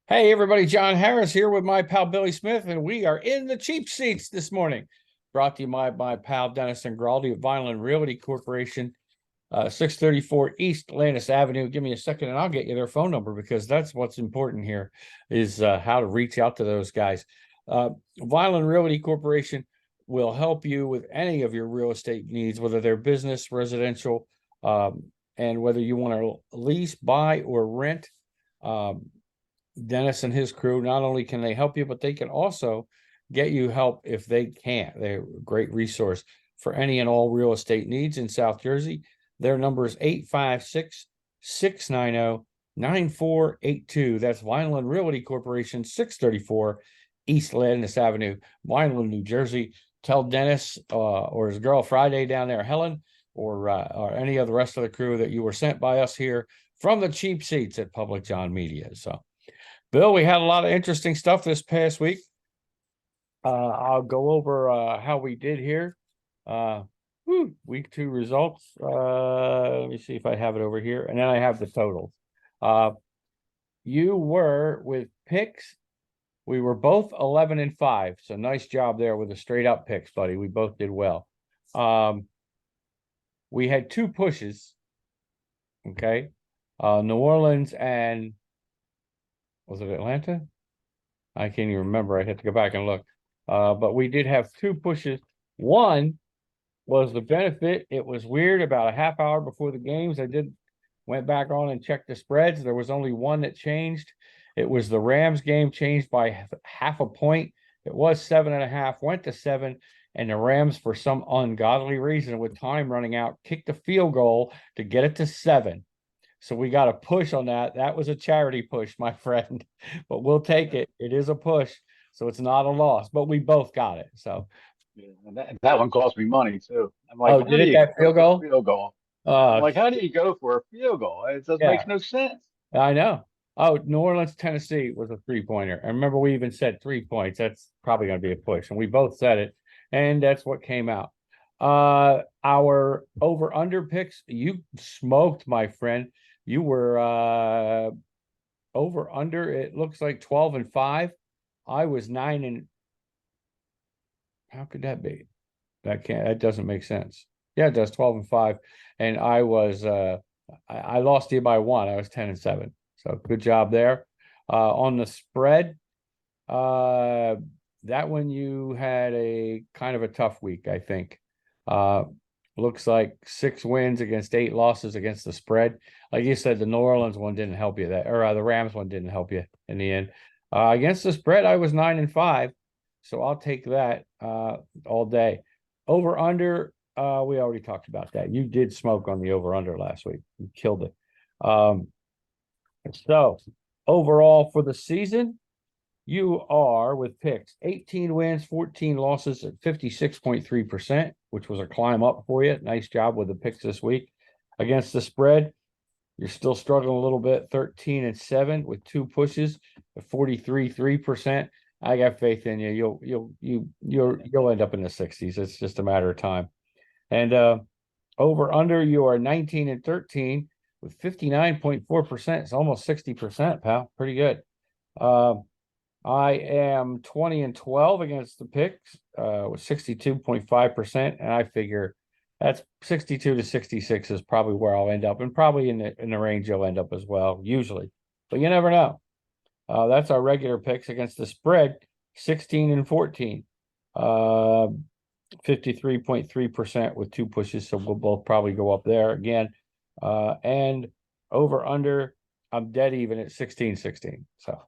Hey, everybody, John Harris here with my pal Billy Smith, and we are in the cheap seats this morning. Brought to you by my pal Dennis and Graldi of Vineland Realty Corporation, 634 East Landis Avenue. Give me a second and I'll get you their phone number because that's what's important here is how to reach out to those guys. Vineland Realty Corporation will help you with any of your real estate needs, whether they're business, residential, and whether you want to lease, buy, or rent. Dennis and his crew, not only can they help you, but they can also get you help if they can't. They're a great resource for any and all real estate needs in South Jersey. Their number is 856-690-9482. That's Vineland Realty Corporation, 634 East Landis Avenue, Vineland, New Jersey. Tell Dennis or his girl Friday down there, Helen, or any of the rest of the crew that you were sent by us here from the cheap seats at Public John Media. So, Bill, we had a lot of interesting stuff this past week. I'll go over how we did here. Week 2 results. Let me see if I have it over here. And then I have the totals. You were with picks. We were both 11-5. So nice job there with the straight up picks, buddy. We both did well. We had 2 pushes. Okay. New Orleans and was it Atlanta? I can't even remember. I had to go back and look. But we did have 2 pushes. One was the benefit. It was weird. About a half hour before the games, I went back on and checked the spreads. There was only one that changed. It was the Rams game changed by half a point. It was 7.5, went to 7, and the Rams, for some ungodly reason, with time running out, kicked a field goal to get it to 7. So we got a push on that. That was a charity push, my friend, but we'll take it. It is a push, so it's not a loss, but we both got it. So Yeah, and that one cost me money too. I'm like, oh, how did do it you that go field for a goal? field goal? I'm Uh like, how do you go for a field goal? It just yeah, makes no sense. I know. Oh, New Orleans, Tennessee was a 3-pointer. I remember we even said 3 points. That's probably going to be a push, and we both said it, and that's what came out. Our over under picks, you smoked, my friend. You were over under, it looks like 12-5. I was 9 and how could that be? That doesn't make sense. Yeah, it does, 12-5. And I was I lost you by 1. I was 10-7. So good job there. On the spread, that one you had a kind of a tough week, I think. Uh Looks like 6 wins against 8 losses against the spread. Like you said, the New Orleans one didn't help you the Rams one didn't help you in the end. Against the spread, I was 9-5, so I'll take that all day. Over under, we already talked about that. You did smoke on the over under last week. You killed it. So overall for the season, you are with picks 18 wins, 14 losses at 56.3%, which was a climb up for you. Nice job with the picks this week. Against the spread, you're still struggling a little bit, 13-7 with 2 pushes at 43.3%. I got faith in you. You'll end up in the 60s. It's just a matter of time. And over under, you are 19-13 with 59.4%. It's almost 60%, pal. Pretty good. I am 20-12 against the picks with 62.5%, and I figure that's 62 to 66 is probably where I'll end up, and probably in the range you'll end up as well, usually. But you never know. That's our regular picks against the spread, 16-14. 53.3% with 2 pushes, so we'll both probably go up there again. And over under, I'm dead even at 16-16. So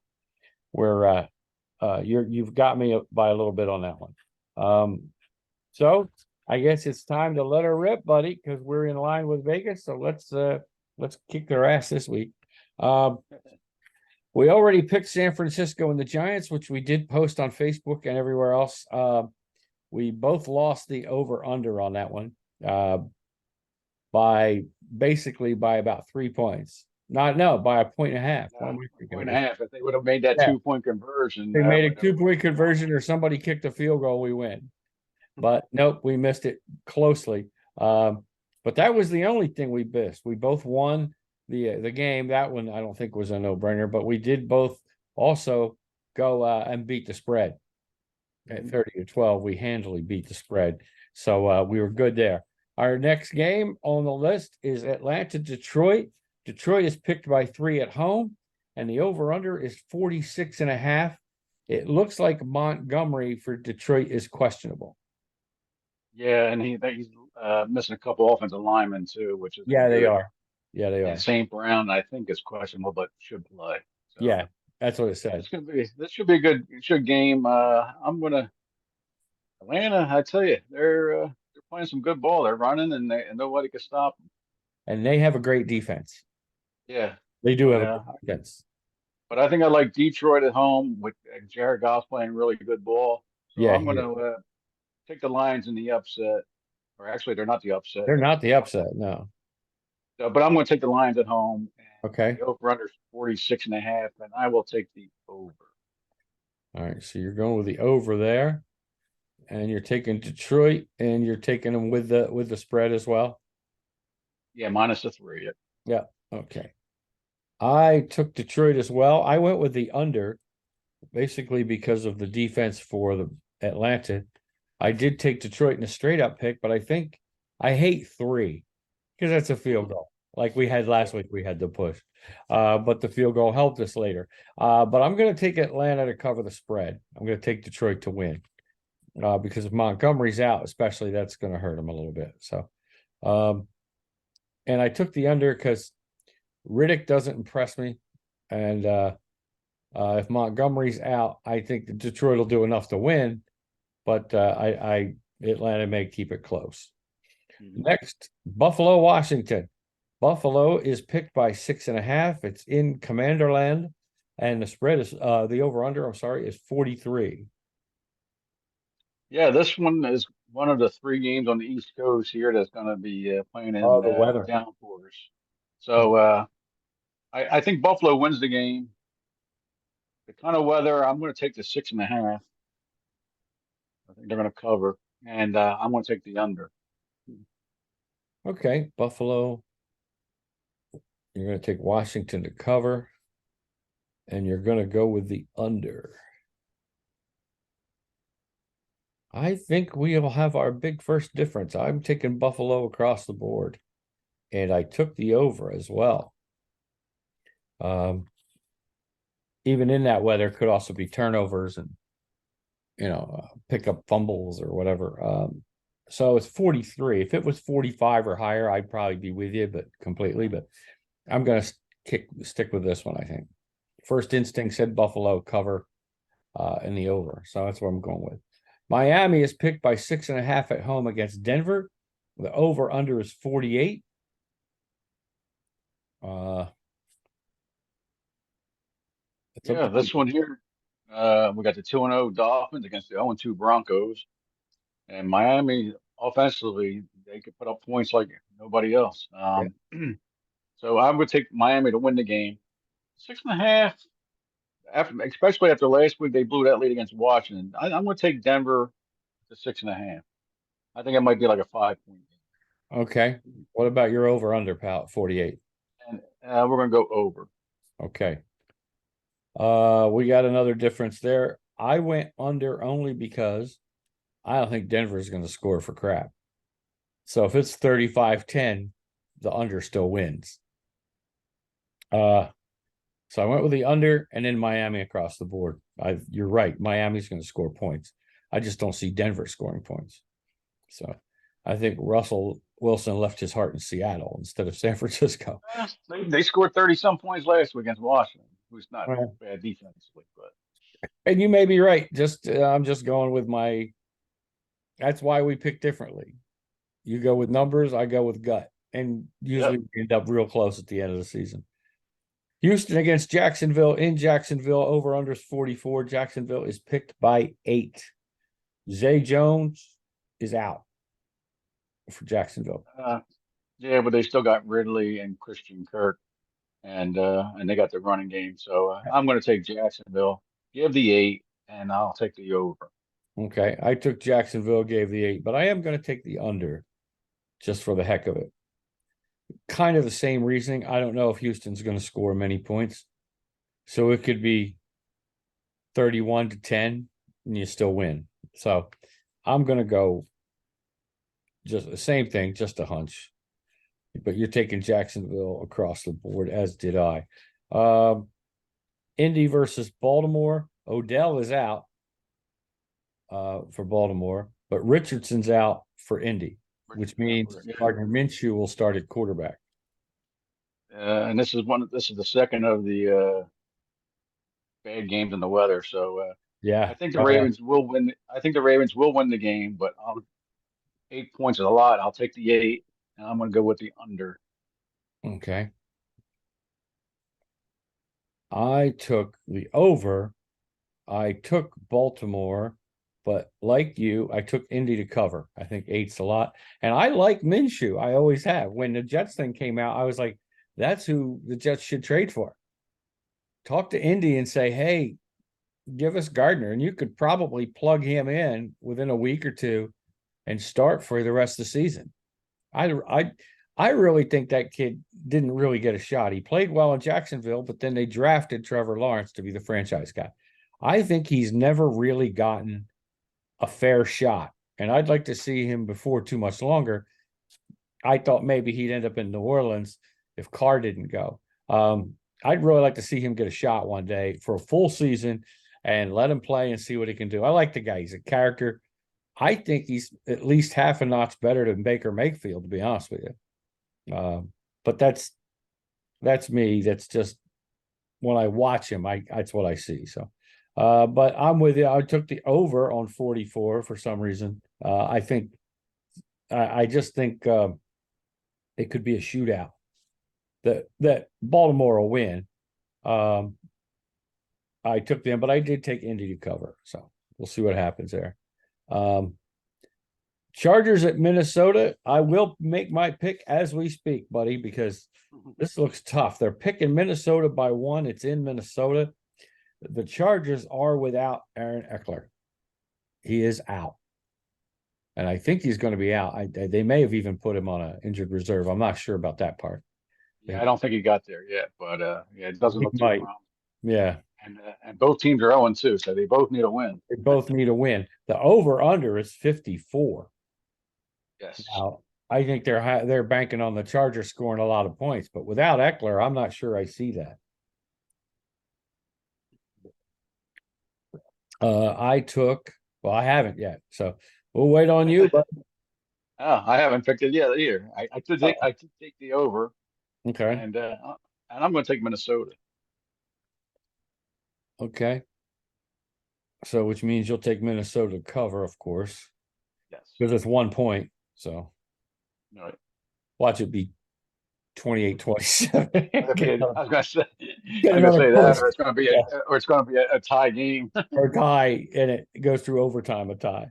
we're you've got me by a little bit on that one. So I guess it's time to let her rip, buddy, because we're in line with Vegas. So let's kick their ass this week. We already picked San Francisco and the Giants, which we did post on Facebook and everywhere else. We both lost the over under on that one by about 3 points. By a point and a half. Point and a half. If they would have made that Yeah. 2-point conversion, They that made a would have 2-point conversion or somebody kicked a field goal, we win. But nope, we missed it closely. But that was the only thing we missed. We both won the game. That one I don't think was a no-brainer, but we did both also go and beat the spread at 30-12. We handily beat the spread. So we were good there. Our next game on the list is Atlanta, Detroit. Detroit is picked by 3 at home, and the over-under is 46.5. It looks like Montgomery for Detroit is questionable. Yeah, and he's missing a couple offensive linemen too, which isn't Yeah, they good. are. Yeah, they And are. St. Brown, I think, is questionable, but should play. So Yeah, that's what it said. this should be a good game. I'm gonna Atlanta. I tell you, they're playing some good ball. They're running, and nobody can stop them. And they have a great defense. Yeah, They do but have a great defense. I think I like Detroit at home with Jared Goff playing really good ball. So Yeah, I'm he is. gonna take the Lions in the upset. Or actually, they're not the upset. They're not the upset, no. So, but I'm going to take the Lions at home. And Okay. the over-under is 46.5, and I will take the over. All right. So you're going with the over there, and you're taking Detroit, and you're taking them with the spread as well. Yeah, minus the 3. Yeah. Okay. I took Detroit as well. I went with the under, basically because of the defense for the Atlanta. I did take Detroit in a straight up pick, but I think I hate 3 because that's a field goal. Like we had last week, we had to push. But the field goal helped us later. But I'm going to take Atlanta to cover the spread. I'm going to take Detroit to win. Because if Montgomery's out, especially, that's going to hurt him a little bit. So, and I took the under because Riddick doesn't impress me. And if Montgomery's out, I think Detroit will do enough to win. But Atlanta may keep it close. Next, Buffalo, Washington. Buffalo is picked by 6.5. It's in Commanderland, and the spread is the over/under. I'm sorry, is 43. Yeah, this one is one of the 3 games on the East Coast here that's going to be playing Oh, in the weather. downpours. So I think Buffalo wins the game. The kind of weather, I'm going to take the 6.5. I think they're going to cover, and I'm going to take the under. Okay, Buffalo. You're going to take Washington to cover, and you're going to go with the under. I think we'll have our big first difference. I'm taking Buffalo across the board, and I took the over as well. Even in that weather, could also be turnovers and pick up fumbles or whatever. So it's 43. If it was 45 or higher, I'd probably be with you, but completely. But I'm going to stick with this one, I think. First instinct said Buffalo cover in the over. So that's what I'm going with. Miami is picked by 6.5 at home against Denver. The over/under is 48. Yeah, this one here, we got the 2-0 Dolphins against the 0-2 Broncos, and Miami offensively they could put up points like nobody else. So I would take Miami to win the game. 6.5, especially after last week they blew that lead against Washington. I'm going to take Denver to 6.5. I think it might be like a 5-point game. Okay. What about your over/under, pal? 48. And we're going to go over. Okay. We got another difference there. I went under only because I don't think Denver is going to score for crap. So if it's 35-10, the under still wins. So I went with the under and then Miami across the board. You're right. Miami's going to score points. I just don't see Denver scoring points. So I think Russell Wilson left his heart in Seattle instead of San Francisco. They scored 30-some points last week against Washington, who's not bad defensively, but. And you may be right. I'm just going with that's why we pick differently. You go with numbers, I go with gut. And usually we end up real close at the end of the season. Houston against Jacksonville in Jacksonville, over/under 44. Jacksonville is picked by 8. Zay Jones is out for Jacksonville. Yeah, but they still got Ridley and Christian Kirk, and they got the running game. So I'm going to take Jacksonville, give the 8, and I'll take the over. Okay, I took Jacksonville, gave the 8, but I am going to take the under just for the heck of it. kind of the same reasoning. I don't know if Houston's going to score many points. So it could be 31-10 and you still win. So I'm going to go just the same thing, just a hunch. But you're taking Jacksonville across the board, as did I. Indy versus Baltimore. Odell is out for Baltimore, but Richardson's out for Indy, which means Gardner Minshew will start at quarterback. And this is the second of the bad games in the weather. So Yeah. I think the Ravens will win. I think the Ravens will win the game, but 8 points is a lot. I'll take the 8, and I'm going to go with the under. Okay. I took the over. I took Baltimore, but like you, I took Indy to cover. I think 8's a lot. And I like Minshew. I always have. When the Jets thing came out, I was like, that's who the Jets should trade for. Talk to Indy and say, hey, give us Gardner. And you could probably plug him in within a week or two and start for the rest of the season. I really think that kid didn't really get a shot. He played well in Jacksonville, but then they drafted Trevor Lawrence to be the franchise guy. I think he's never really gotten a fair shot, and I'd like to see him before too much longer. I thought maybe he'd end up in New Orleans if Carr didn't go. I'd really like to see him get a shot one day for a full season and let him play and see what he can do. I like the guy. He's a character. I think he's at least half a notch better than Baker Mayfield, to be honest with you. But that's me. That's just when I watch him, that's what I see. So, but I'm with you. I took the over on 44 for some reason. I just think it could be a shootout that Baltimore will win. I took them, but I did take Indy to cover. So we'll see what happens there. Chargers at Minnesota. I will make my pick as we speak, buddy, because this looks tough. They're picking Minnesota by 1. It's in Minnesota. The Chargers are without Aaron Eckler. He is out. And I think he's going to be out. They may have even put him on an injured reserve. I'm not sure about that part. Yeah, I don't think he got there yet, but yeah, it doesn't He look too might. promising. Yeah. And both teams are 0-2, so they both need a win. They both need a win. The over-under is 54. Yes. Now, I think they're banking on the Chargers scoring a lot of points, but without Eckler, I'm not sure I see that. I haven't yet, so we'll wait on you. But I haven't picked it yet either. I could take the over, okay, and I'm going to take Minnesota. okay. So which means you'll take Minnesota to cover, of course, Yes. because it's 1 point. So All right. watch it be 28-27. I was going to say, Get I'm going to another say that, push. or it's going to be a tie game. Or a tie, and it goes through overtime, a tie.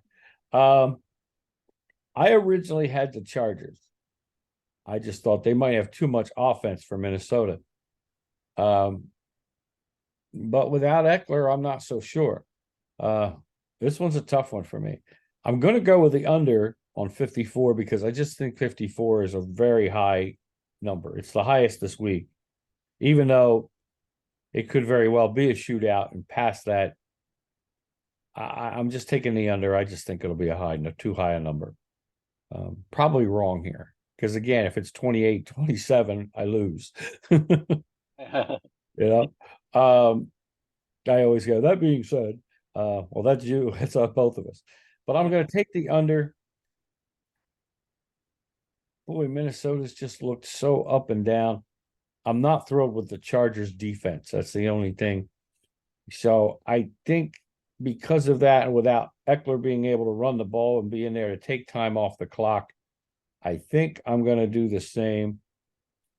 I originally had the Chargers. I just thought they might have too much offense for Minnesota. But without Eckler, I'm not so sure. This one's a tough one for me. I'm going to go with the under on 54 because I just think 54 is a very high number. It's the highest this week, even though it could very well be a shootout, and past that, I'm just taking the under. I just think it'll be too high a number. Probably wrong here. Because again, if it's 28-27, I lose. You know? I always go, that being said, well, that's you. It's both of us. But I'm going to take the under. Boy, Minnesota's just looked so up and down. I'm not thrilled with the Chargers defense. That's the only thing. So I think because of that, and without Eckler being able to run the ball and being there to take time off the clock, I think I'm going to do the same.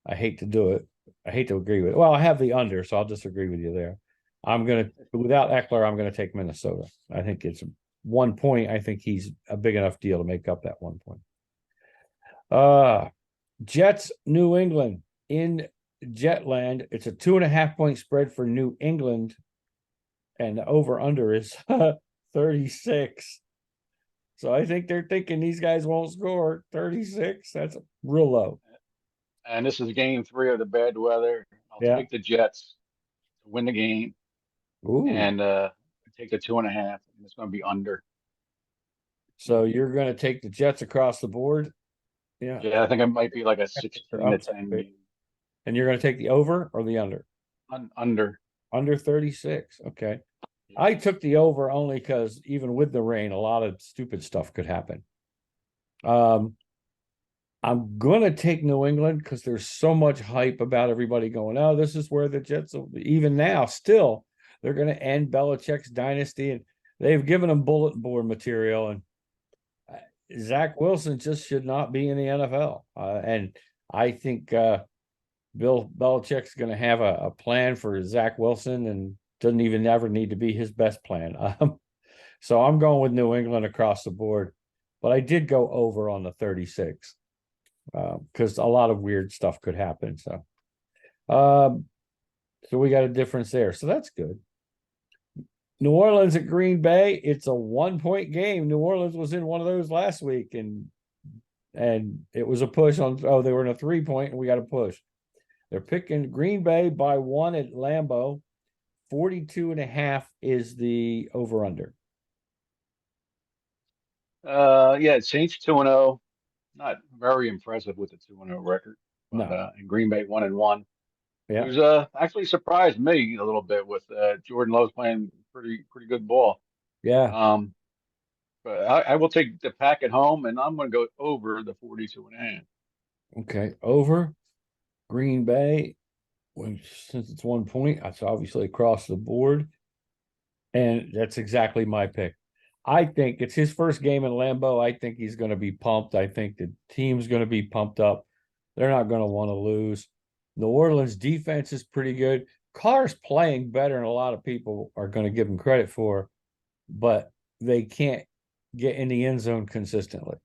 I hate to do it. I hate to agree with it. Well, I have the under, so I'll disagree with you there. Without Eckler, I'm going to take Minnesota. I think it's 1 point. I think he's a big enough deal to make up that 1 point. Jets, New England in Jetland. It's a 2.5 point spread for New England. And the over under is 36. So I think they're thinking these guys won't score 36. That's real low. and this is game three of the bad weather. I'll Yeah. take the Jets to win the game Ooh. and take the 2.5, and it's going to be under. So you're going to take the Jets across the board? Yeah. Yeah, I think it might be like a Your 16 to upset 10 pick. game. And you're going to take the over or the under? Under. Under 36. Okay. Yeah. I took the over only because even with the rain, a lot of stupid stuff could happen. I'm gonna take New England because there's so much hype about everybody going, oh, this is where the Jets will be. Even now, still, they're gonna end Belichick's dynasty, and they've given them bulletin board material. And Zach Wilson just should not be in the NFL. And I think Bill Belichick's gonna have a plan for Zach Wilson and doesn't even ever need to be his best plan. So I'm going with New England across the board, but I did go over on the 36 because a lot of weird stuff could happen. Um, so we got a difference there. So that's good. New Orleans at Green Bay. It's a 1-point game. New Orleans was in one of those last week, and it was a push on. Oh, they were in a 3-point, and we got a push. They're picking Green Bay by 1 at Lambeau. 42.5 is the over under. Yeah, Saints 2-0. Not very impressive with the 2-0 record, but No. and Green Bay 1-1. Yeah. Who's actually surprised me a little bit with Jordan Love's playing pretty good ball. Yeah. Um, but I will take the pack at home, and I'm going to go over the 42.5. Okay. Over Green Bay. Since it's 1 point, that's obviously across the board. And that's exactly my pick. I think it's his first game in Lambeau. I think he's going to be pumped. I think the team's going to be pumped up. They're not going to want to lose. New Orleans defense is pretty good. Carr's playing better than a lot of people are going to give him credit for, but they can't get in the end zone consistently.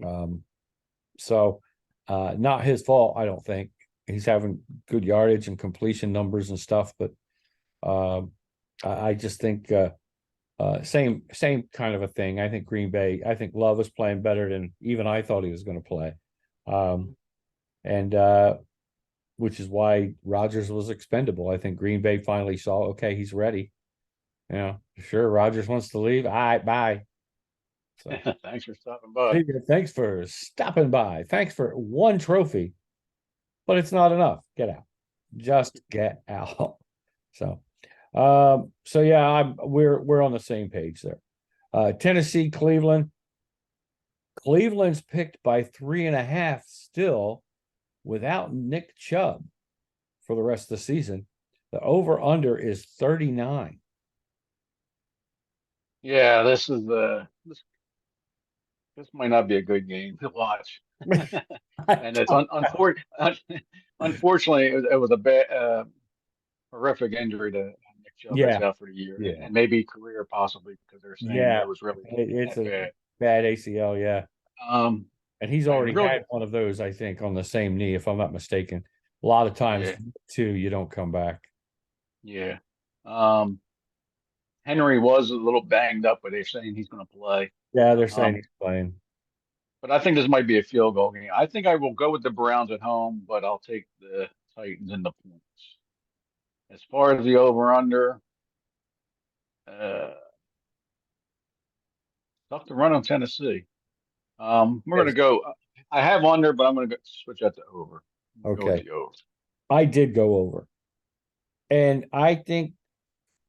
Um, so not his fault, I don't think. He's having good yardage and completion numbers and stuff, but I just think same kind of a thing. I think Green Bay. I think Love is playing better than even I thought he was going to play, and which is why Rodgers was expendable. I think Green Bay finally saw, okay, he's ready. You know, sure, Rodgers wants to leave. All right, bye. So, Thanks for stopping by. thanks for stopping by. Thanks for one trophy, but it's not enough. Get out. Just get out. So yeah, we're on the same page there. Tennessee, Cleveland. Cleveland's picked by 3.5 still without Nick Chubb for the rest of the season. The over-under is 39. Yeah, this might not be a good game to watch. And it's unfortunately it was a bad horrific injury to Nick Chubb that's Yeah, out for the year, yeah, and maybe career possibly because they're saying yeah. it was really It's that a bad. bad ACL, yeah. Um, And he's and already really, had one of those, I think, on the same knee, if I'm not mistaken. A lot of times, yeah, too, you don't come back. yeah. Um, Henry was a little banged up, but they're saying he's going to play. Yeah, they're saying Um, he's playing. but I think this might be a field goal game. I think I will go with the Browns at home, but I'll take the Titans and the points. As far as the over under, uh, tough to run on Tennessee. We're going to Yes. go. I have under, but I'm going to switch that to over. Go with Okay. the over. I did go over. And I think,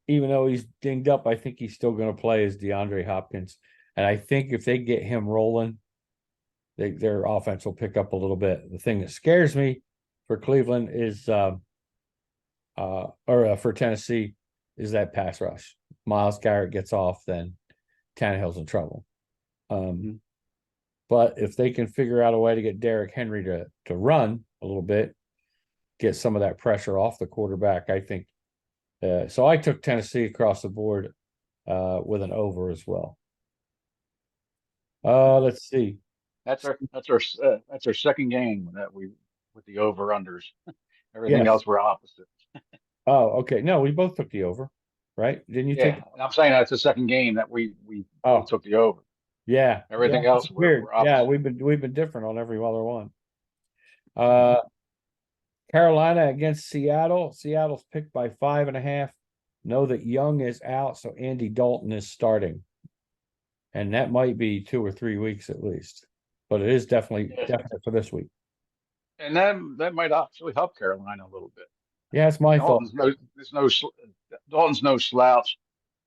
even though he's dinged up, I think he's still going to play as DeAndre Hopkins. And I think if they get him rolling, their offense will pick up a little bit. The thing that scares me for Cleveland is, for Tennessee, is that pass rush. Myles Garrett gets off, then Tannehill's in trouble. Mhm. But if they can figure out a way to get Derrick Henry to run a little bit, get some of that pressure off the quarterback, I think. So I took Tennessee across the board with an over as well. Let's see. That's our second game that we with the over unders. Everything Yes. else we're opposite. Oh, okay. No, we both took the over, right? Didn't you take? Yeah, and I'm saying that's the second game that we both Oh, took the over. yeah. Yeah. Everything It's else weird. we're Yeah, opposite. we've been different on every other one. Carolina against Seattle. Seattle's picked by 5.5. Know that Young is out, so Andy Dalton is starting. And that might be 2 or 3 weeks at least. But it is definitely Yeah. definite for this week. And that might actually help Carolina a little bit. Yeah, it's my thought. Dalton's no slouch,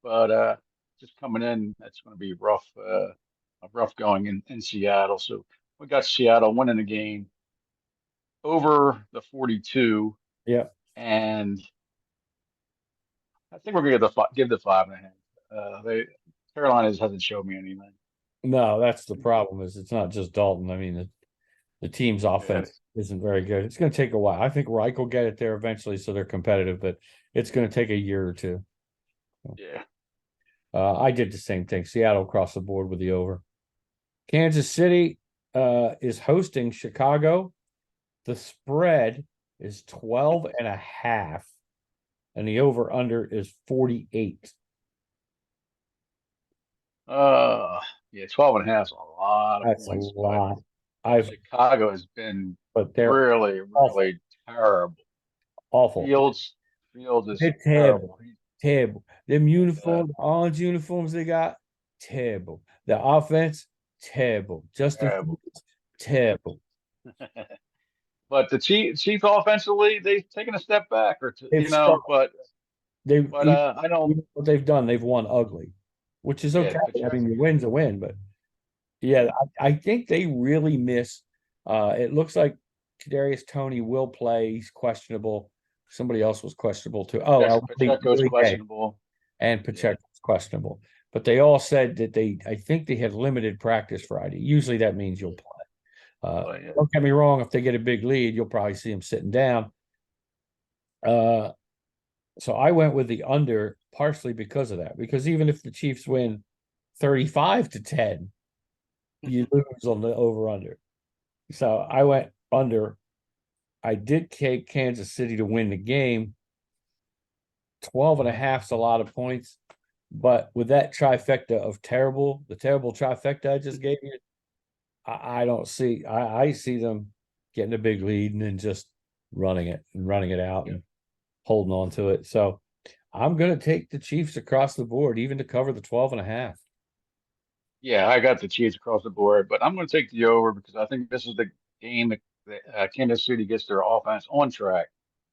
but just coming in, that's going to be rough, rough going in Seattle. So we got Seattle winning the game over the 42, Yeah. and I think we're going to give the 5.5. They Carolina hasn't showed me anything. No, that's the problem is it's not just Dalton. I mean, the team's Yeah, offense isn't very good. It's going to take a while. I think Reich will get it there eventually, so they're competitive, but it's going to take a year or two. yeah. I did the same thing. Seattle across the board with the over. Kansas City is hosting Chicago. The spread is 12.5, and the over under is 48. Yeah, 12 and a half is a lot of That's a points, but lot. I've Chicago has been but they're really, awful, really terrible. awful. Fields is They're terrible, terrible. terrible. Them And uniforms, orange uniforms they got, terrible. The offense, terrible. Justin terrible. Fields, terrible. But the Chiefs offensively, they've taken a step back, or two, They've struggled. but I don't. You know what they've done. They've won ugly, which is Yeah, okay. I Pacheco. mean, your win's a win, but Yeah, yeah, I think they really miss. It looks like Kadarius Toney will play. He's questionable. Somebody else was questionable too. Oh, Pacheco's Willie Gay questionable. and Yeah, Pacheco's questionable. But they all said that I think they had limited practice Friday. Usually that means you'll play. but yeah, Don't get me wrong. If they get a big lead, you'll probably see them sitting down. Uh, so I went with the under partially because of that. Because even if the Chiefs win 35-10, you lose on the over under. So I went under. I did take Kansas City to win the game. 12.5 is a lot of points. But with that trifecta of the terrible trifecta I just gave you, I don't see, I see them getting a big lead and then just running it out yeah, and holding on to it. So I'm going to take the Chiefs across the board, even to cover the 12.5. yeah. I got the Chiefs across the board, but I'm going to take the over because I think this is the game that Kansas City gets their offense on track,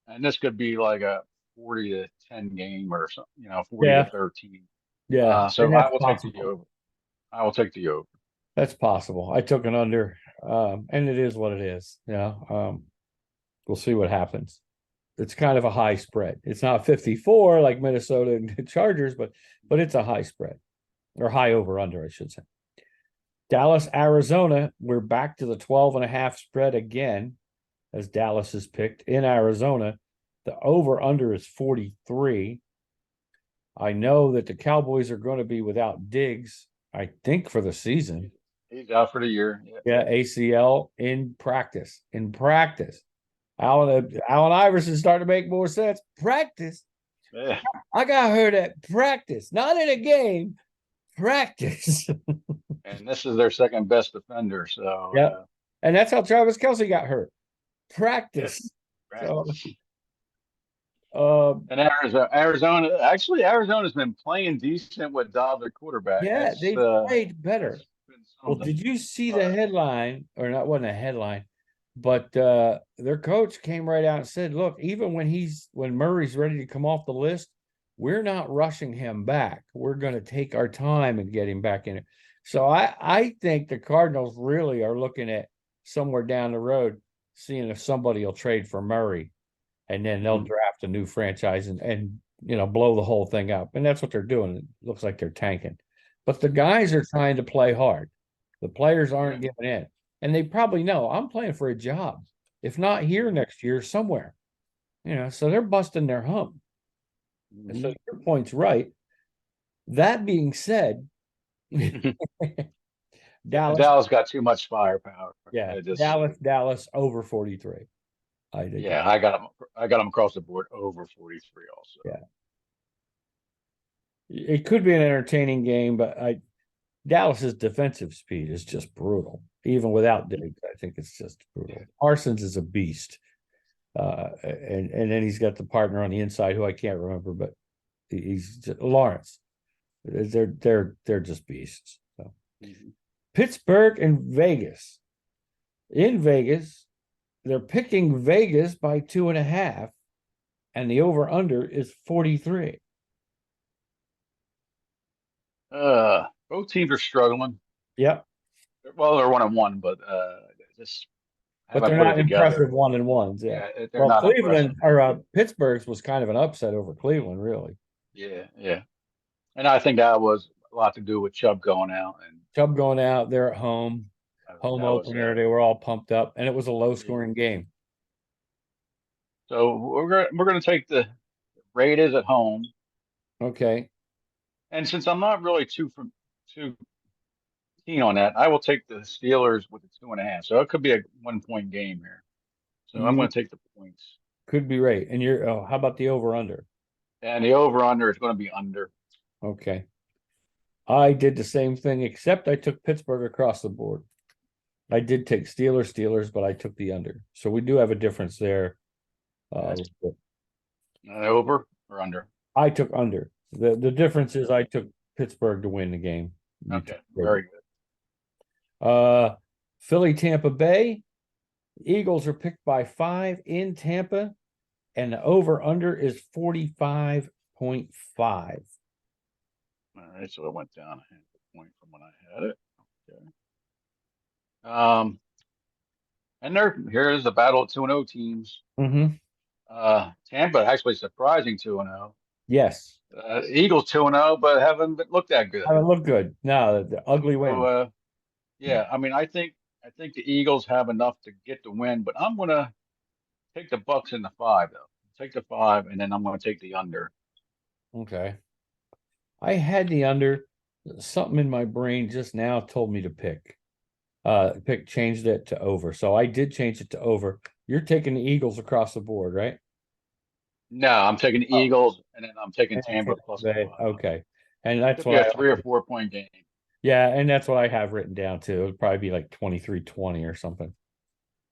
and this could be like a 40-10 game or something, 40 to Yeah, 13. yeah. So And I that's will take the possible. over. I will take the over. That's possible. I took an under, and it is what it is. Yeah. We'll see what happens. It's kind of a high spread. It's not 54 like Minnesota and Chargers, but it's a high spread or high over under, I should say. Dallas, Arizona, we're back to the 12.5 spread again, as Dallas is picked in Arizona. The over under is 43. I know that the Cowboys are going to be without Diggs, I think, for the season. He's out for the year. Yeah. Yeah, ACL in practice. In practice. Allen Iverson's starting to make more sense. Practice. Yeah. I got hurt at practice, not in a game. Practice. And this is their second best defender. So, Yeah. And that's how Travis Kelce got hurt. yeah, Practice. So practice. um And actually, Arizona's been playing decent with Dobbs at quarterback. yeah, they've played better. That's been Well, something. did you see the But headline, or not wasn't a headline, but their coach came right out and said, look, even when Murray's ready to come off the list, we're not rushing him back. We're going to take our time and get him back in it. So I think the Cardinals really are looking at somewhere down the road, seeing if somebody will trade for Murray, and then they'll draft a new franchise and blow the whole thing up. And that's what they're doing. It looks like they're tanking. But the guys are trying to play hard. The players yeah. aren't giving in. And they probably know I'm playing for a job. If not here next year, somewhere. So they're busting their hump. And so your point's right. That being said, Yeah, Dallas, Dallas got too much firepower. yeah, Just Dallas over 43. I think. yeah, I got them across the board over 43 also. Yeah. It could be an entertaining game, but Dallas's defensive speed is just brutal. Even without Diggs, I think it's just brutal. Yeah. Parsons is a beast. And then he's got the partner on the inside who I can't remember, but he's just, Lawrence. They're just beasts. So Pittsburgh and Vegas. In Vegas, they're picking Vegas by 2.5, and the over under is 43. Both teams are struggling. Yep. Well, they're 1-1, but just But haven't they're put it not together. impressive 1-1s. Yeah. Yeah, they're Well, not impressive. Cleveland or Pittsburgh's was kind of an upset over Cleveland, really. Yeah, yeah. And I think that was a lot to do with Chubb going out, and Chubb going out, they're at home, home that was opener. They were all pumped up, and it was a low yeah. scoring game. So we're gonna take the Raiders at home, Okay. and since I'm not really too keen on that, I will take the Steelers with the 2.5. So it could be a 1 point game here. So I'm You going to take the points, could be right. And how about the over under? and the over under is going to be under. Okay. I did the same thing, except I took Pittsburgh across the board. I did take Steelers, but I took the under. So we do have a difference there. Over or under. I took under. The difference is I took Pittsburgh to win the game. Okay, very good. Philly, Tampa Bay. Eagles are picked by 5 in Tampa, and the over under is 45.5. All right, so it went down a half a point from when I had it. Okay. And here's the battle of 2-0 teams. Mm-hmm. Tampa actually surprising 2-0. Yes. Eagles 2-0, but haven't looked that good. Haven't looked good. No, the ugly win. So, yeah, I mean, I think the Eagles have enough to get the win, but I'm gonna take the Bucks in the 5 though. Take the 5, and then I'm gonna take the under. Okay. I had the under. Something in my brain just now told me to changed it to over. So I did change it to over. You're taking the Eagles across the board, right? No, I'm taking the Oh. Eagles, and then I'm taking Tampa plus the 5. Okay. And that's Could be what a 3 or 4 point game. yeah, and that's what I have written down too. It would probably be like 23-20 or something.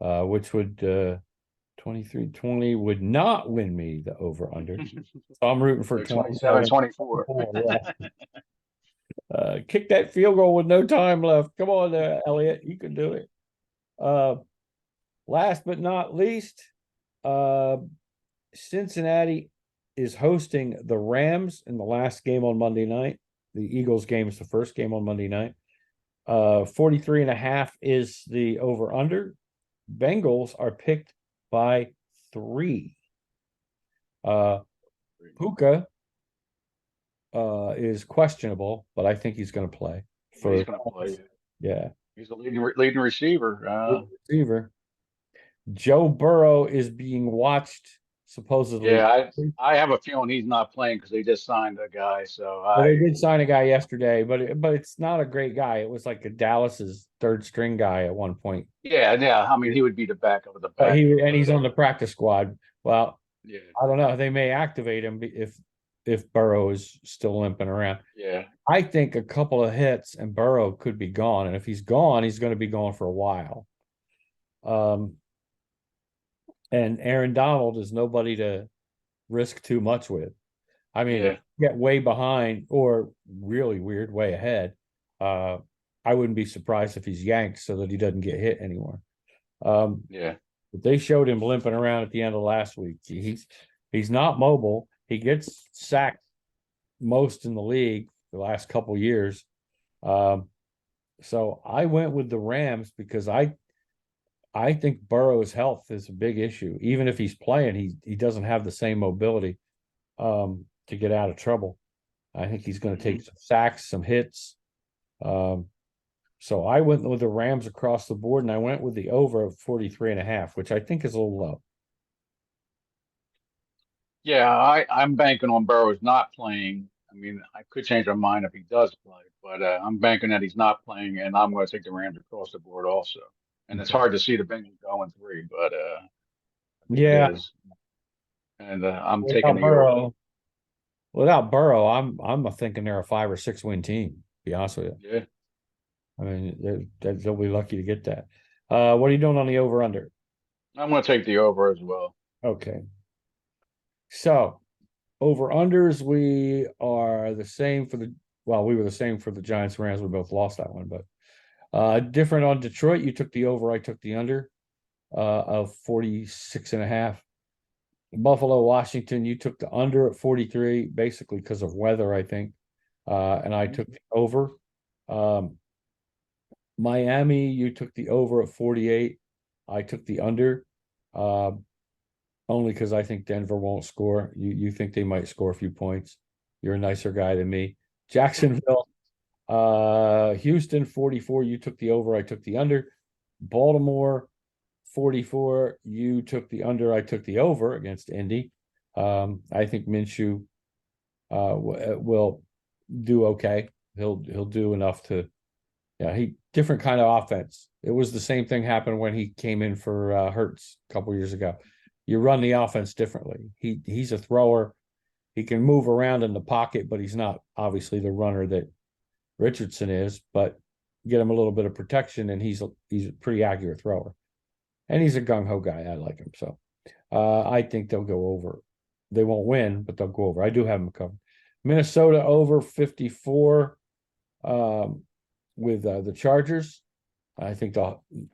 Which would 23-20 would not win me the over under. So I'm rooting for 27-24. Kick that field goal with no time left. Come on there, Elliot. You can do it. Last but not least, Cincinnati is hosting the Rams in the last game on Monday night. The Eagles game is the first game on Monday night. 43.5 is the over under. Bengals are picked by 3. Puka is questionable, but I think he's going to play. He's going to play. Yeah. He's the leading receiver. Receiver. Joe Burrow is being watched supposedly. Yeah, I have a feeling he's not playing because they just signed a guy. So they did sign a guy yesterday, but it's not a great guy. It was like a Dallas's third string guy at one point. Yeah. I mean, he would be the backup of the But back. he's on the practice squad. Well, yeah, I don't know. They may activate him if Burrow is still limping around. Yeah, I think a couple of hits and Burrow could be gone, and if he's gone, he's going to be gone for a while. And Aaron Donald is nobody to risk too much with. I mean, if you get way behind or really weird way ahead, I wouldn't be surprised if he's yanked so that he doesn't get hit anymore. Yeah. But they showed him limping around at the end of last week. He's not mobile. He gets sacked most in the league the last couple years. So I went with the Rams because I think Burrow's health is a big issue. Even if he's playing, he doesn't have the same mobility to get out of trouble. I think he's going to take some sacks, some hits. So I went with the Rams across the board, and I went with the over of 43.5, which I think is a little low. Yeah, I'm banking on Burrows not playing. I mean, I could change my mind if he does play, but I'm banking that he's not playing, and I'm going to take the Rams across the board also. And it's hard to see the Bengals going 3, but yeah, it is. And I'm taking the Burrow. Without Burrow, I'm thinking they're a 5 or 6 win team. To be honest with you. Yeah, I mean, they'll be lucky to get that. What are you doing on the over under? I'm going to take the over as well. Okay. So over unders, we are the same for we were the same for the Giants Rams. We both lost that one, but different on Detroit. You took the over, I took the under of 46.5. Buffalo, Washington, you took the under at 43, basically because of weather, I think. And I took the over. Miami, you took the over at 48. I took the under. Only because I think Denver won't score. You think they might score a few points. You're a nicer guy than me. Jacksonville, Houston, 44. You took the over, I took the under. Baltimore, 44. You took the under, I took the over against Indy. I think Minshew will do okay. He'll do enough to, yeah, different kind of offense. It was the same thing happened when he came in for Hurts a couple years ago. You run the offense differently. He's a thrower. He can move around in the pocket, but he's not obviously the runner that Richardson is. But get him a little bit of protection, and he's a pretty accurate thrower. And he's a gung ho guy. I like him. So I think they'll go over. They won't win, but they'll go over. I do have them covered. Minnesota over 54 with the Chargers. I think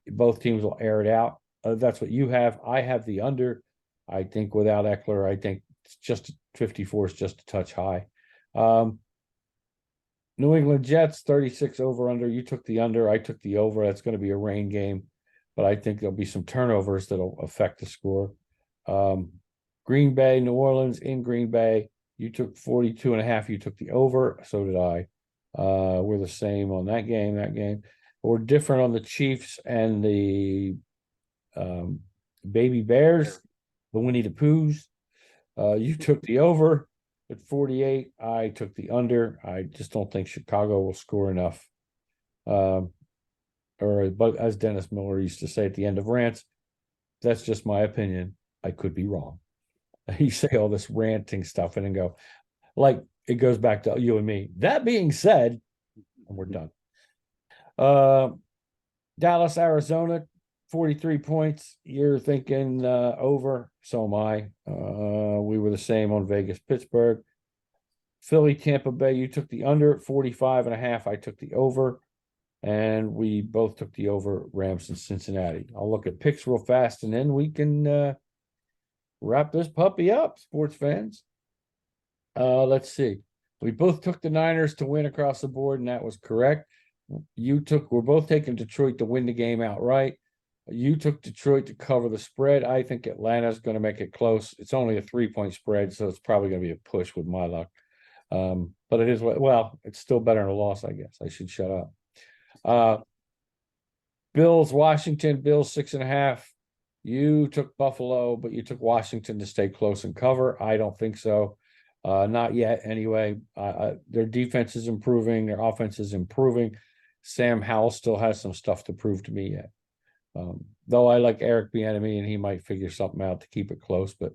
both teams will air it out. That's what you have. I have the under. I think without Eckler, I think it's just 54 is just a touch high. New England Jets 36 over under. You took the under. I took the over. That's going to be a rain game, but I think there'll be some turnovers that'll affect the score. Green Bay, New Orleans in Green Bay. You took 42.5. You took the over. So did I. We're the same on that game. We're different on the Chiefs and the Baby Bears, the Winnie the Poohs. You took the over at 48. I took the under. I just don't think Chicago will score enough. But as Dennis Miller used to say at the end of rants, that's just my opinion. I could be wrong. You say all this ranting stuff and then go, like it goes back to you and me. That being said, and we're done. Dallas, Arizona, 43 points. You're thinking over. So am I. We were the same on Vegas, Pittsburgh. Philly, Tampa Bay, you took the under at 45.5. I took the over. And we both took the over Rams and Cincinnati. I'll look at picks real fast and then we can wrap this puppy up, sports fans. Let's see. We both took the Niners to win across the board, and that was correct. We're both taking Detroit to win the game outright. You took Detroit to cover the spread. I think Atlanta's going to make it close. It's only a 3-point spread, so it's probably going to be a push with my luck. But it is it's still better than a loss, I guess. I should shut up. Bills, Washington, Bills 6.5. You took Buffalo, but you took Washington to stay close and cover. I don't think so. Not yet, anyway. Their defense is improving. Their offense is improving. Sam Howell still has some stuff to prove to me yet. Though I like Eric Bieniemy, and he might figure something out to keep it close, but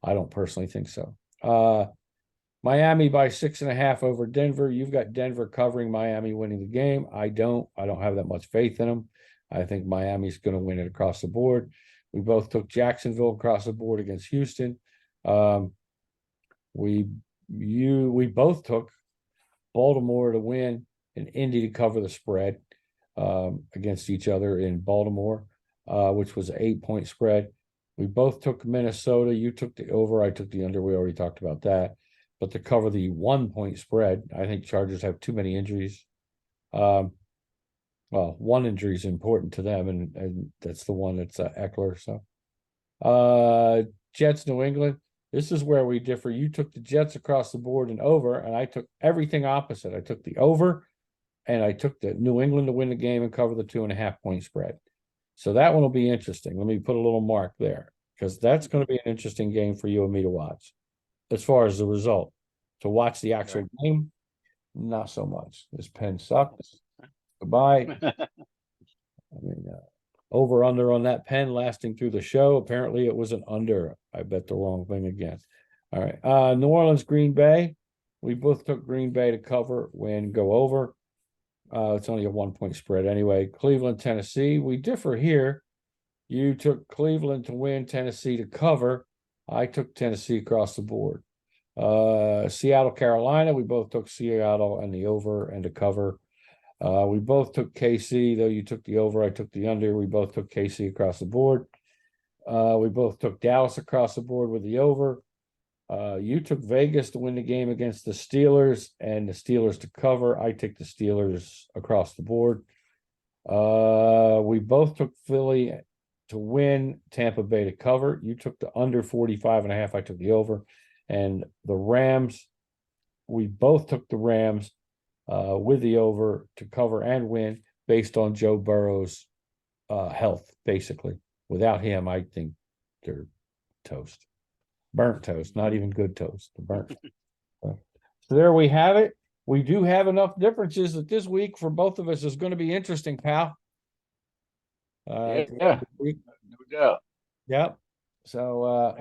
I don't personally think so. Miami by 6.5 over Denver. You've got Denver covering, Miami winning the game. I don't have that much faith in them. I think Miami's going to win it across the board. We both took Jacksonville across the board against Houston. We both took Baltimore to win and Indy to cover the spread against each other in Baltimore, which was an 8-point spread. We both took Minnesota. You took the over. I took the under. We already talked about that. But to cover the 1-point spread, I think Chargers have too many injuries. One injury is important to them, and that's the one that's Eckler. So, Jets, New England. This is where we differ. You took the Jets across the board and over, and I took everything opposite. I took the over, and I took the New England to win the game and cover the 2.5-point spread. So that one will be interesting. Let me put a little mark there, because that's going to be an interesting game for you and me to watch. As far as the result, to watch the actual game, not so much. This pen sucks. Goodbye. I mean, over under on that pen lasting through the show. Apparently it was an under. I bet the wrong thing again. All right. New Orleans, Green Bay. We both took Green Bay to cover, win, go over. It's only a 1 point spread anyway. Cleveland, Tennessee. We differ here. You took Cleveland to win, Tennessee to cover. I took Tennessee across the board. Seattle, Carolina. We both took Seattle and the over and to cover. We both took KC, though you took the over, I took the under. We both took KC across the board. We both took Dallas across the board with the over. You took Vegas to win the game against the Steelers and the Steelers to cover. I take the Steelers across the board. We both took Philly to win, Tampa Bay to cover. You took the under 45.5. I took the over. And the Rams, we both took the Rams with the over to cover and win based on Joe Burrow's health, basically. Without him, I think they're toast. Burnt toast, not even good toast. Burnt. So there we have it. We do have enough differences that this week for both of us is going to be interesting, pal. Yeah, no doubt. Yep. So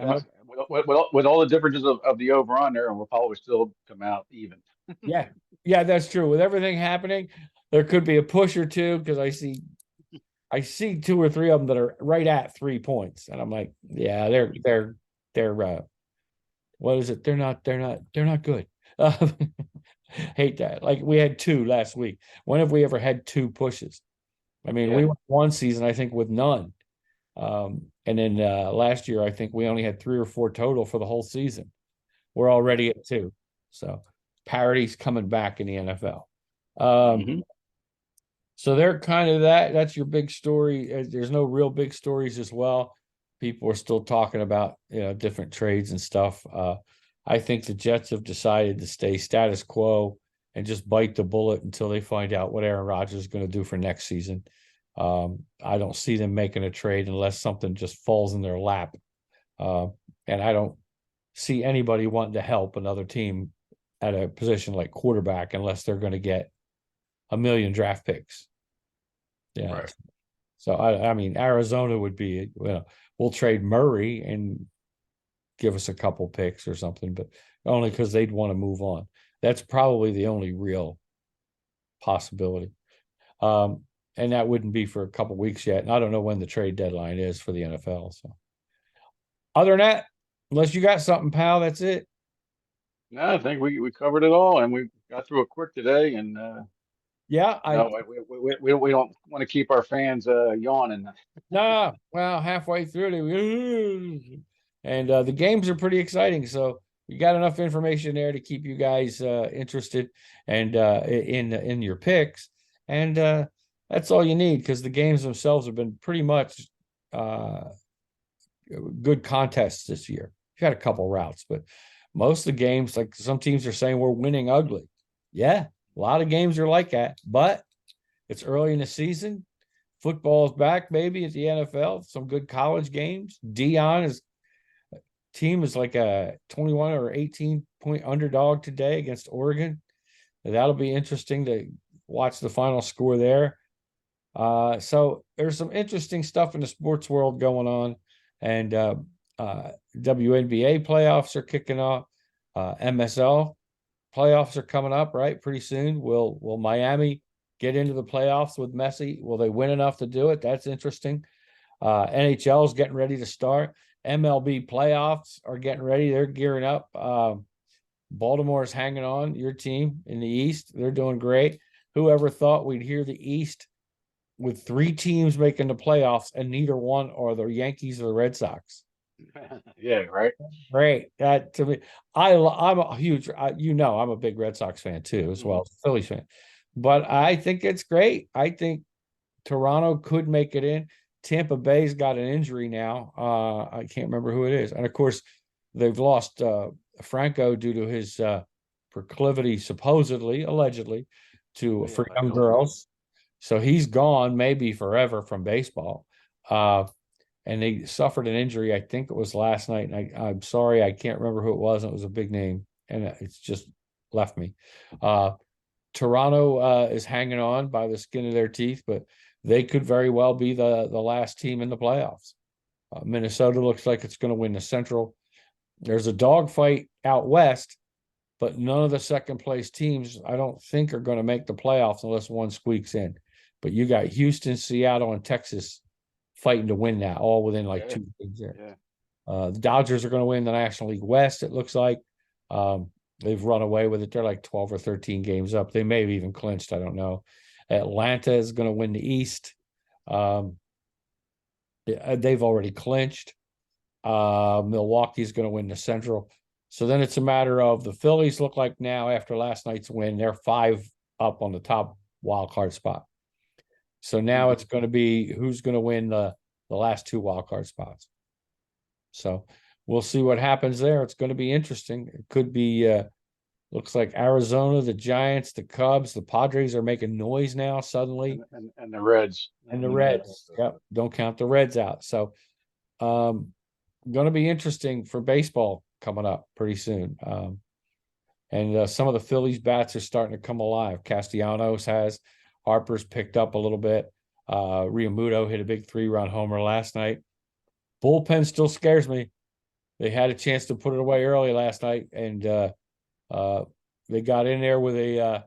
with all the differences of the over under, and we'll probably still come out even. yeah, that's true. With everything happening, there could be a push or two because I see 2 or 3 of them that are right at 3 points, and I'm like, yeah, they're what is it? They're not good. Hate that. Like we had 2 last week. When have we ever had 2 pushes? I mean, we went one season, I think, with none. And then last year, I think we only had 3 or 4 total for the whole season. We're already at 2. So parity's coming back in the NFL. So they're kind of that's your big story. There's no real big stories as well. People are still talking about, different trades and stuff. I think the Jets have decided to stay status quo and just bite the bullet until they find out what Aaron Rodgers is going to do for next season. I don't see them making a trade unless something just falls in their lap. And I don't see anybody wanting to help another team at a position like quarterback unless they're going to get 1 million draft picks. Yeah. Right. So I mean, Arizona would be, we'll trade Murray and give us a couple picks or something, but only because they'd want to move on. That's probably the only real possibility. And that wouldn't be for a couple weeks yet. And I don't know when the trade deadline is for the NFL. So other than that, unless you got something, pal, that's it. No, I think we covered it all, and we got through it quick today. And yeah, we don't want to keep our fans yawning. No, well, halfway through and the games are pretty exciting. So you got enough information there to keep you guys interested and in your picks. And that's all you need because the games themselves have been pretty much good contests this year. You've had a couple routes, but most of the games, like some teams are saying, we're winning ugly. Yeah, a lot of games are like that, but it's early in the season. Football's back, maybe at the NFL. Some good college games. Dion's team is like a 21 or 18-point underdog today against Oregon. That'll be interesting to watch the final score there. So there's some interesting stuff in the sports world going on, and WNBA playoffs are kicking off. MSL playoffs are coming up, right? Pretty soon. Will Miami get into the playoffs with Messi? Will they win enough to do it? That's interesting. NHL is getting ready to start. MLB playoffs are getting ready. They're gearing up. Baltimore's hanging on. Your team in the East, they're doing great. Whoever thought we'd hear the East with 3 teams making the playoffs and neither one are the Yankees or the Red Sox? Yeah, right. Great. That to me, I'm a huge, I'm a big Red Sox fan too, as well as a Phillies fan. But I think it's great. I think Toronto could make it in. Tampa Bay's got an injury now. I can't remember who it is. And of course, they've lost Franco due to his proclivity, supposedly, allegedly, for young girls. So he's gone maybe forever from baseball. And they suffered an injury. I think it was last night. And I'm sorry, I can't remember who it was. It was a big name, and it's just left me. Toronto is hanging on by the skin of their teeth, but they could very well be the last team in the playoffs. Minnesota looks like it's going to win the Central. There's a dogfight out west but none of the second place teams, I don't think, are going to make the playoffs unless one squeaks in. But you got Houston, Seattle, and Texas fighting to win that, all within like Yeah. 2 games there. Yeah. The Dodgers are going to win the National League West, it looks like. They've run away with it. They're like 12 or 13 games up. They may have even clinched. I don't know. Atlanta is going to win the East. They've already clinched. Milwaukee's going to win the Central. So then it's a matter of the Phillies look like now after last night's win, they're 5 up on the top wild card spot. So now it's going to be who's going to win the last 2 wild card spots. So we'll see what happens there. It's going to be interesting. It could be looks like Arizona, the Giants, the Cubs, the Padres are making noise now suddenly. And the Reds. And the Reds. Yep. Don't count the Reds out. So going to be interesting for baseball coming up pretty soon. And some of the Phillies bats are starting to come alive. Castellanos has. Harper's picked up a little bit. Realmuto hit a big 3-run homer last night. Bullpen still scares me. They had a chance to put it away early last night, and they got in there with a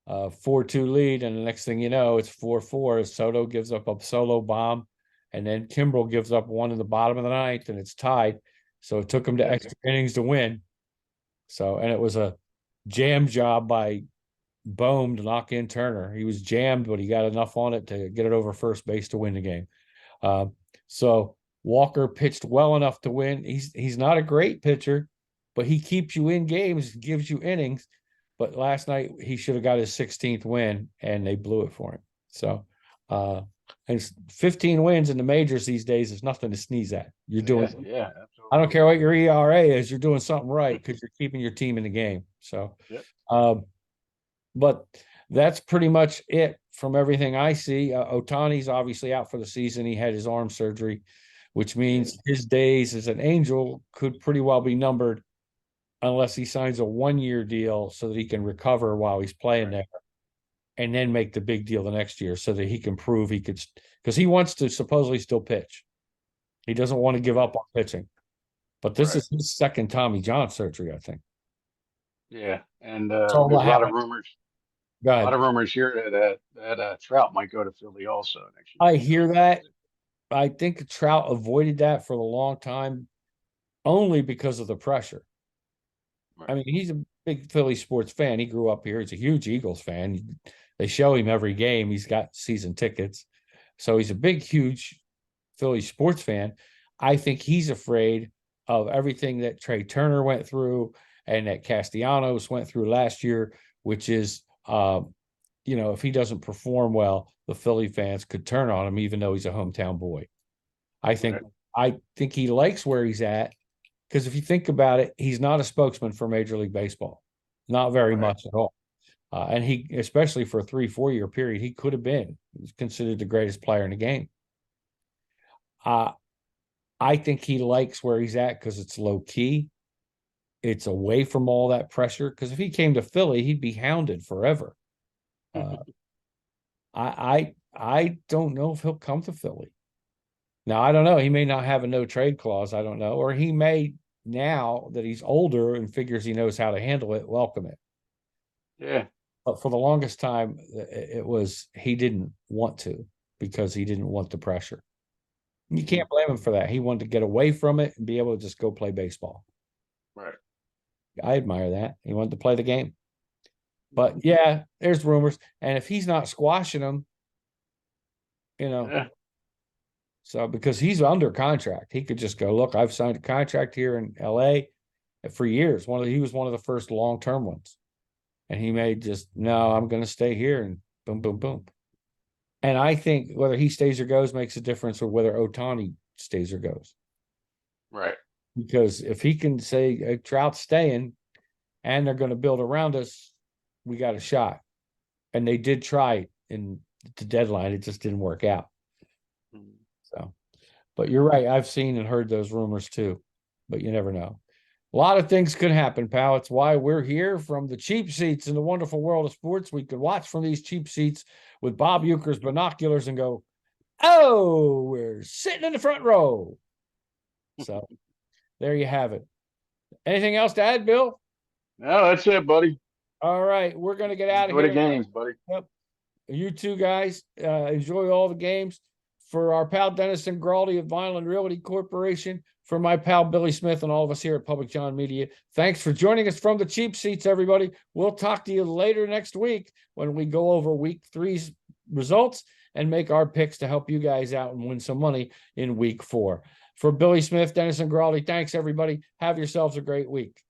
4-2 lead, and the next thing you know, it's 4-4. Soto gives up a solo bomb, and then Kimbrel gives up one in the bottom of the 9th, and it's tied. So it took him to extra innings to win. So, and it was a jam job by Bohm to knock in Turner. He was jammed, but he got enough on it to get it over first base to win the game. So Walker pitched well enough to win. He's not a great pitcher, but he keeps you in games, gives you innings. But last night he should have got his 16th win, and they blew it for him. So, and 15 wins in the majors these days is nothing to sneeze at. You're doing, absolutely. I don't care what your ERA is, you're doing something right because you're keeping your team in the game. So, but that's pretty much it from everything I see. Ohtani's obviously out for the season. He had his arm surgery, which means his days as an Angel could pretty well be numbered unless he signs a 1-year deal so that he can recover while he's playing there and then make the big deal the next year so that he can prove he could, because he wants to supposedly still pitch. He doesn't want to give up on pitching. But this is his second Tommy John surgery, I think. Yeah, and So there's a lot of rumors. Go A ahead. lot of rumors here that Trout might go to Philly also next year. I hear that. I think Trout avoided that for a long time only because of the pressure. Right. I mean, he's a big Philly sports fan. He grew up here. He's a huge Eagles fan. They show him every game. He's got season tickets. So he's a big, huge Philly sports fan. I think he's afraid of everything that Trey Turner went through and that Castellanos went through last year, which is, if he doesn't perform well, the Philly fans could turn on him, even though he's a hometown boy. I think he likes where he's at, because if you think about it, he's not a spokesman for Major League Baseball, not very much at all. And he, especially for a 3-4 year period, he could have been considered the greatest player in the game. I think he likes where he's at because it's low key. It's away from all that pressure. Because if he came to Philly, he'd be hounded forever. I don't know if he'll come to Philly. Now, I don't know. He may not have a no trade clause. I don't know. Or he may, now that he's older and figures he knows how to handle it, welcome it. Yeah. But for the longest time, it was he didn't want to because he didn't want the pressure. You can't blame him for that. He wanted to get away from it and be able to just go play baseball. Right. I admire that. He wanted to play the game. But yeah, there's rumors. And if he's not squashing them, so because he's under contract, he could just go, look, I've signed a contract here in LA for years. He was one of the first long-term ones. And he may just, no, I'm going to stay here, and boom, boom, boom. And I think whether he stays or goes makes a difference with whether Ohtani stays or goes. Right. Because if he can say Trout's staying and they're going to build around us, we got a shot. And they did try in the deadline. It just didn't work out. So, but you're right. I've seen and heard those rumors too, but you never know. A lot of things could happen, pal. It's why we're here from the cheap seats in the wonderful world of sports. We could watch from these cheap seats with Bob Euchre's binoculars and go, oh, we're sitting in the front row. So there you have it. Anything else to add, Bill? No, that's it, buddy. All right, we're gonna get out of Enjoy the here. games, buddy. Yep. You two guys, enjoy all the games. For our pal Dennis and Graldy of Vineland Realty Corporation, for my pal Billy Smith and all of us here at Public John Media, thanks for joining us from the cheap seats, everybody. We'll talk to you later next week when we go over week 3's results and make our picks to help you guys out and win some money in week 4. For Billy Smith, Dennis and Graldy, thanks everybody. Have yourselves a great week.